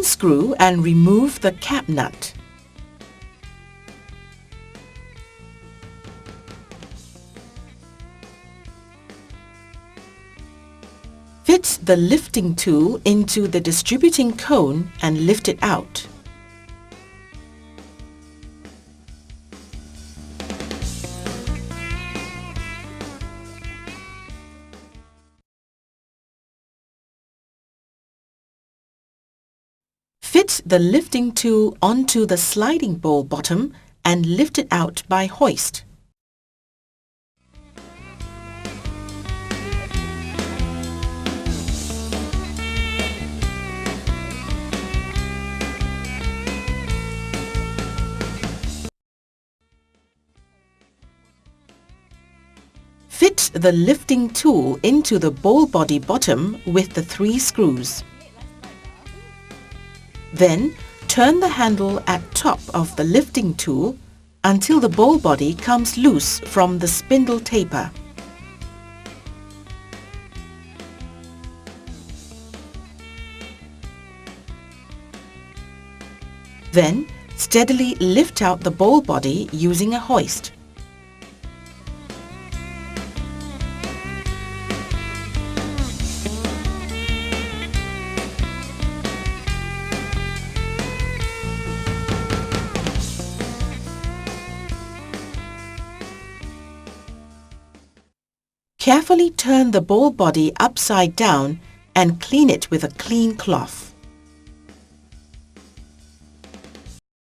Unscrew and remove the cap nut. Fit the lifting tool into the distributing cone and lift it out. Fit the lifting tool onto the sliding bowl bottom and lift it out by hoist. Fit the lifting tool into the bowl body bottom with the 3 screws. Then, turn the handle at top of the lifting tool until the bowl body comes loose from the spindle taper. Then, steadily lift out the bowl body using a hoist. Carefully turn the bowl body upside down and clean it with a clean cloth.